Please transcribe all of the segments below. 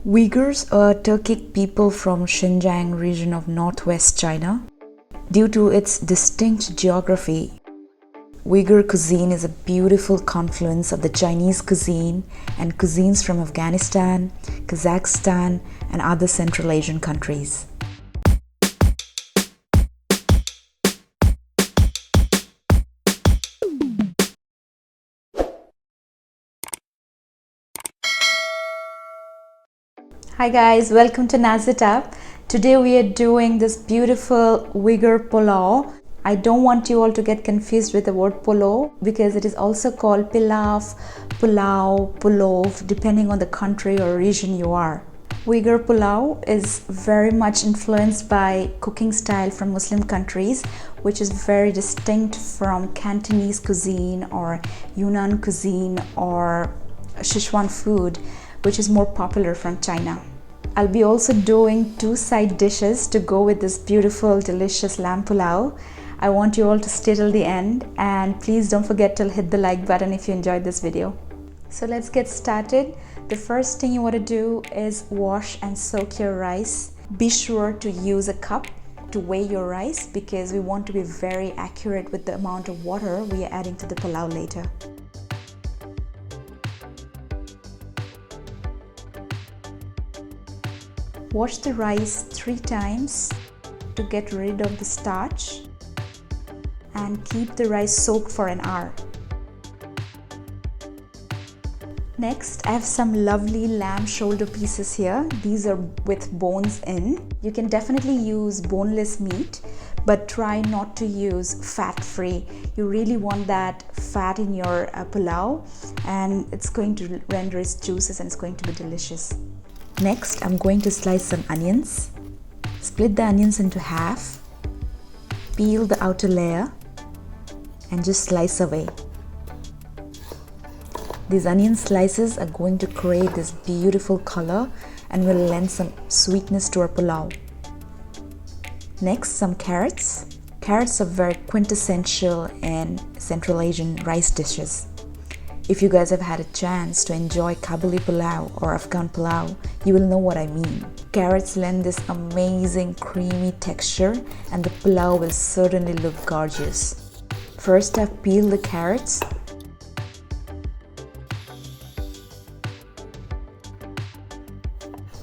Uyghurs are a Turkic people from Xinjiang region of northwest China. Due to its distinct geography, Uyghur cuisine is a beautiful confluence of the Chinese cuisine and cuisines from Afghanistan, Kazakhstan, and other Central Asian countries. Hi guys, welcome to Nazita. Today we are doing this beautiful Uyghur Pulao. I don't want you all to get confused with the word polo because it is also called Pilaf, Pulao, Polov, depending on the country or region you are. Uyghur Pulao is very much influenced by cooking style from Muslim countries, which is very distinct from Cantonese cuisine or Yunnan cuisine or Sichuan food, which is more popular from China. I'll be also doing 2 side dishes to go with this beautiful, delicious lamb pulao. I want you all to stay till the end, and please don't forget to hit the like button if you enjoyed this video. So let's get started. The first thing you want to do is wash and soak your rice. Be sure to use a cup to weigh your rice because we want to be very accurate with the amount of water we are adding to the pulao later. Wash the rice 3 times to get rid of the starch and keep the rice soaked for an hour. Next, I have some lovely lamb shoulder pieces here. These are with bones in. You can definitely use boneless meat, but try not to use fat-free. You really want that fat in your pulao, and it's going to render its juices and it's going to be delicious. Next, I'm going to slice some onions. Split the onions into half. Peel the outer layer and just slice away. These onion slices are going to create this beautiful color and will lend some sweetness to our pulao. Next, some carrots. Carrots are very quintessential in Central Asian rice dishes. If you guys have had a chance to enjoy Kabuli pulao or Afghan pulao, you will know what I mean. Carrots lend this amazing creamy texture and the pulao will certainly look gorgeous. First, I've peeled the carrots.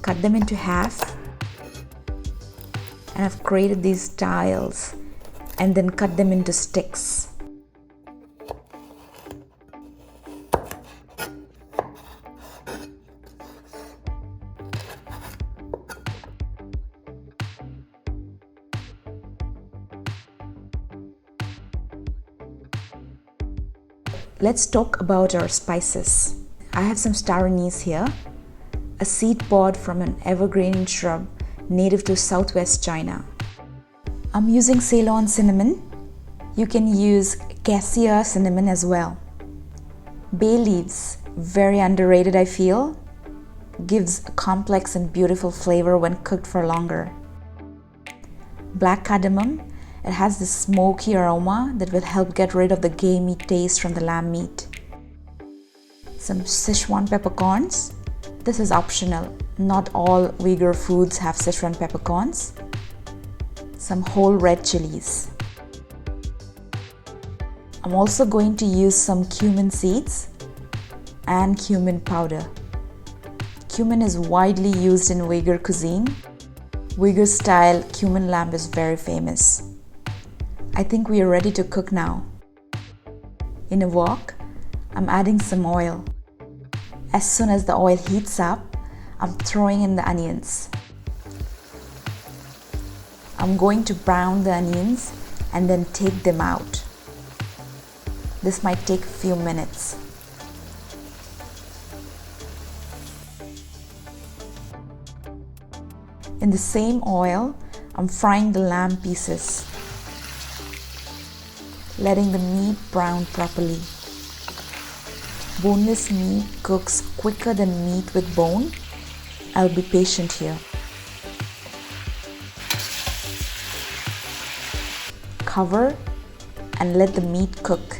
Cut them into half. And I've created these tiles and then cut them into sticks. Let's talk about our spices. I have some star anise here, a seed pod from an evergreen shrub native to southwest China. I'm using Ceylon cinnamon. You can use cassia cinnamon as well. Bay leaves, very underrated I feel, gives a complex and beautiful flavor when cooked for longer. Black cardamom. It has this smoky aroma that will help get rid of the gamey taste from the lamb meat. Some Sichuan peppercorns. This is optional. Not all Uyghur foods have Sichuan peppercorns. Some whole red chilies. I'm also going to use some cumin seeds and cumin powder. Cumin is widely used in Uyghur cuisine. Uyghur style cumin lamb is very famous. I think we are ready to cook now. In a wok, I'm adding some oil. As soon as the oil heats up, I'm throwing in the onions. I'm going to brown the onions and then take them out. This might take a few minutes. In the same oil, I'm frying the lamb pieces, letting the meat brown properly. Boneless meat cooks quicker than meat with bone. I'll be patient here. Cover and let the meat cook.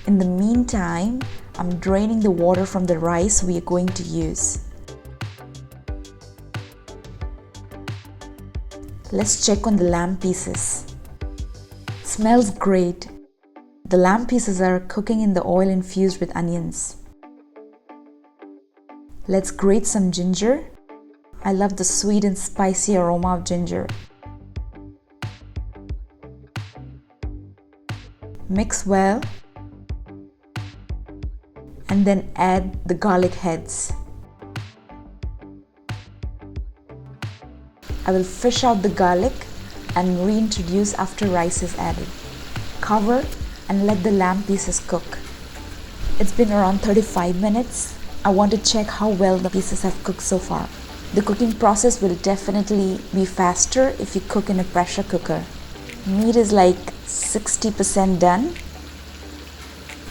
In the meantime, I'm draining the water from the rice we are going to use. Let's check on the lamb pieces. Smells great. The lamb pieces are cooking in the oil infused with onions. Let's grate some ginger. I love the sweet and spicy aroma of ginger. Mix well and then add the garlic heads. I will fish out the garlic and reintroduce after rice is added. Cover and let the lamb pieces cook. It's been around 35 minutes. I want to check how well the pieces have cooked so far. The cooking process will definitely be faster if you cook in a pressure cooker. Meat is like 60% done.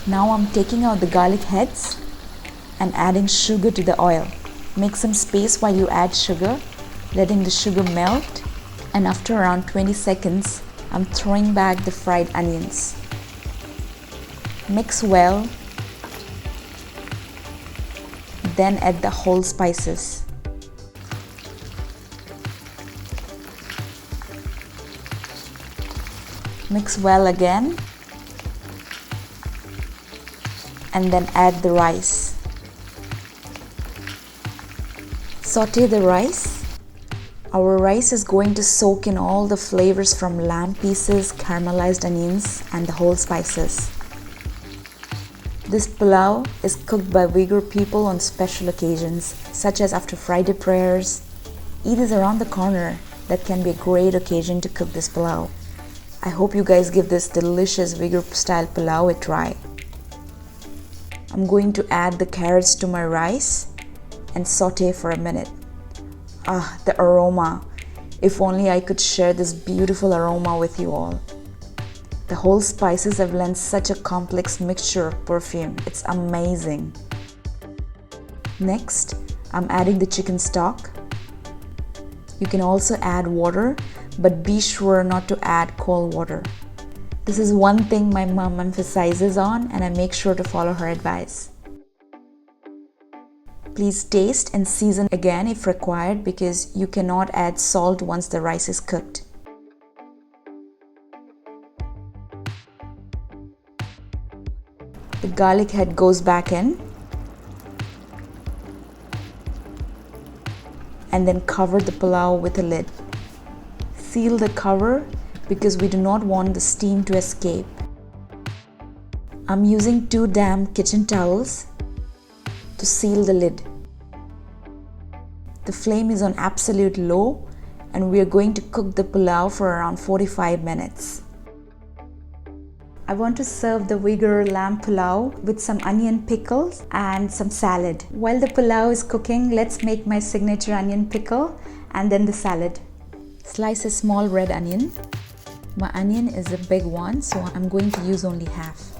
Now I'm taking out the garlic heads and adding sugar to the oil. Make some space while you add sugar, letting the sugar melt, and after around 20 seconds, I'm throwing back the fried onions. Mix well, then add the whole spices. Mix well again, and then add the rice. Saute the rice. Our rice is going to soak in all the flavors from lamb pieces, caramelized onions, and the whole spices. This pulao is cooked by Uyghur people on special occasions, such as after Friday prayers. Eid is around the corner. That can be a great occasion to cook this pulao. I hope you guys give this delicious Uyghur style pulao a try. I'm going to add the carrots to my rice and saute for a minute. Ah, the aroma. If only I could share this beautiful aroma with you all. The whole spices have lent such a complex mixture of perfume. It's amazing. Next, I'm adding the chicken stock. You can also add water, but be sure not to add cold water. This is one thing my mom emphasizes on, and I make sure to follow her advice. Please taste and season again if required, because you cannot add salt once the rice is cooked. The garlic head goes back in, and then cover the pulao with a lid. Seal the cover because we do not want the steam to escape. I'm using 2 damp kitchen towels to seal the lid. The flame is on absolute low, and we are going to cook the pulao for around 45 minutes. I want to serve the Uyghur lamb pulao with some onion pickles and some salad. While the pulao is cooking, let's make my signature onion pickle and then the salad. Slice a small red onion. My onion is a big one, so I'm going to use only half.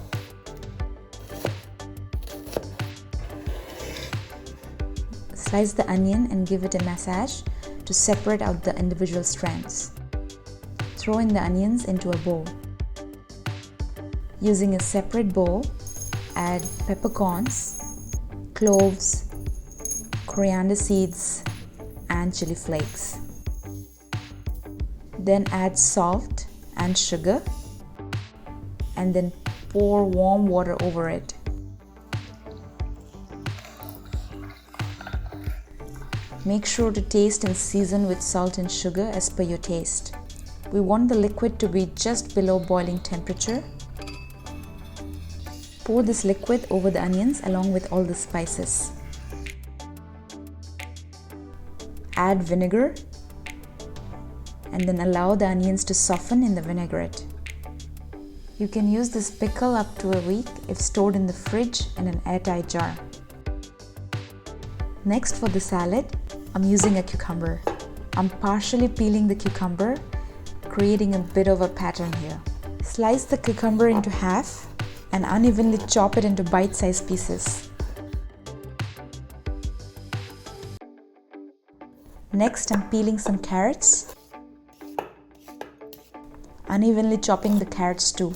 Slice the onion and give it a massage to separate out the individual strands. Throw in the onions into a bowl. Using a separate bowl, add peppercorns, cloves, coriander seeds, and chili flakes. Then add salt and sugar, and then pour warm water over it. Make sure to taste and season with salt and sugar as per your taste. We want the liquid to be just below boiling temperature. Pour this liquid over the onions along with all the spices. Add vinegar and then allow the onions to soften in the vinaigrette. You can use this pickle up to a week if stored in the fridge in an airtight jar. Next, for the salad, I'm using a cucumber. I'm partially peeling the cucumber, creating a bit of a pattern here. Slice the cucumber into half and unevenly chop it into bite-sized pieces. Next, I'm peeling some carrots, unevenly chopping the carrots too.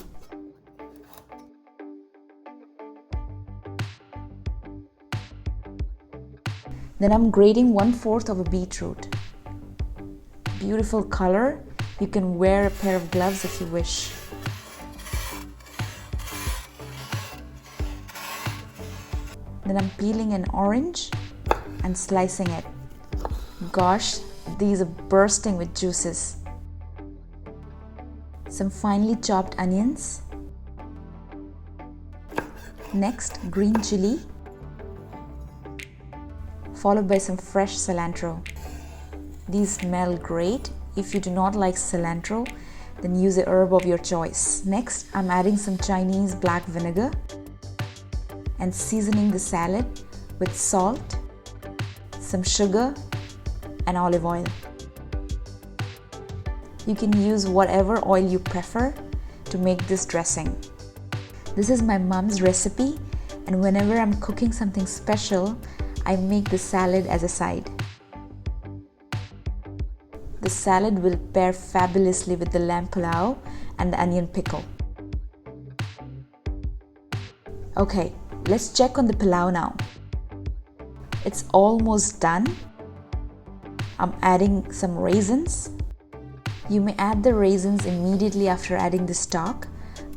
Then I'm grating 1/4 of a beetroot. beautiful color. You can wear a pair of gloves if you wish. Then I'm peeling an orange and slicing it. Gosh, these are bursting with juices. Some finely chopped onions. Next, green chili, followed by some fresh cilantro. These smell great. If you do not like cilantro, then use a herb of your choice. Next, I'm adding some Chinese black vinegar and seasoning the salad with salt, some sugar, and olive oil. You can use whatever oil you prefer to make this dressing. This is my mom's recipe, and whenever I'm cooking something special, I make the salad as a side. The salad will pair fabulously with the lamb pulao and the onion pickle. Okay, let's check on the pulao now. It's almost done. I'm adding some raisins. You may add the raisins immediately after adding the stock,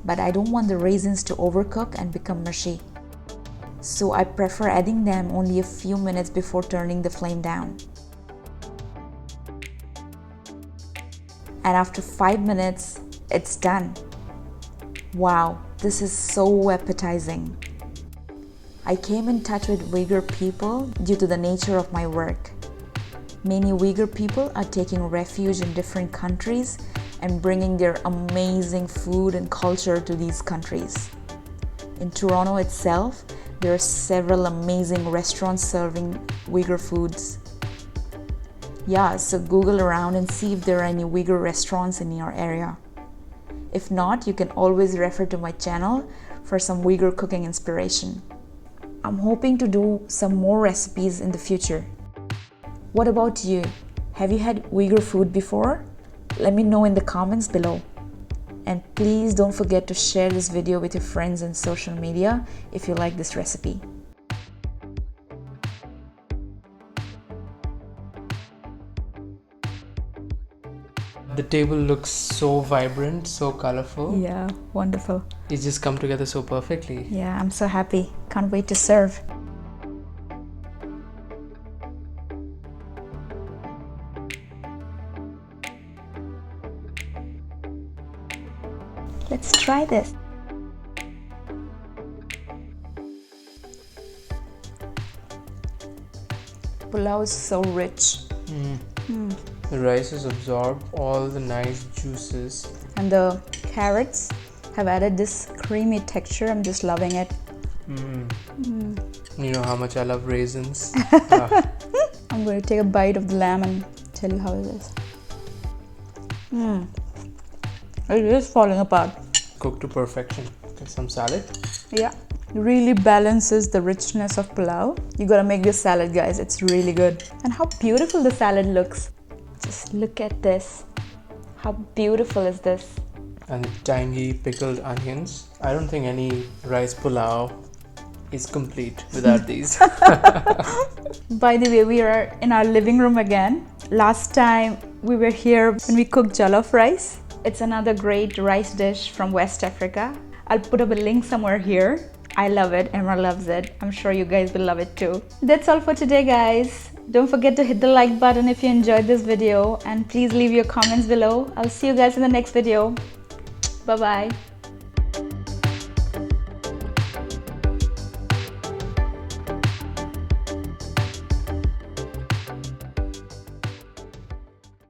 but I don't want the raisins to overcook and become mushy. So I prefer adding them only a few minutes before turning the flame down. And after 5 minutes, it's done. Wow, this is so appetizing. I came in touch with Uyghur people due to the nature of my work. Many Uyghur people are taking refuge in different countries and bringing their amazing food and culture to these countries. In Toronto itself, there are several amazing restaurants serving Uyghur foods. Yeah, so Google around and see if there are any Uyghur restaurants in your area. If not, you can always refer to my channel for some Uyghur cooking inspiration. I'm hoping to do some more recipes in the future. What about you? Have you had Uyghur food before? Let me know in the comments below. And please don't forget to share this video with your friends on social media if you like this recipe. The table looks so vibrant, so colorful. Yeah, wonderful. It's just come together so perfectly. Yeah, I'm so happy. Can't wait to serve. Let's try this. Pulao is so rich. The rice has absorbed all the nice juices. And the carrots have added this creamy texture. I'm just loving it. You know how much I love raisins. I'm going to take a bite of the lamb and tell you how it is. It is falling apart. Cooked to perfection. Get some salad. Yeah, really balances the richness of pulao. You gotta make this salad, guys. It's really good. And how beautiful the salad looks. Just look at this. How beautiful is this? And the tiny pickled onions. I don't think any rice pulao is complete without these. By the way, we are in our living room again. Last time we were here when we cooked jollof rice. It's another great rice dish from West Africa. I'll put up a link somewhere here. I love it. Emma loves it. I'm sure you guys will love it too. That's all for today, guys. Don't forget to hit the like button if you enjoyed this video, and please leave your comments below. I'll see you guys in the next video. Bye-bye.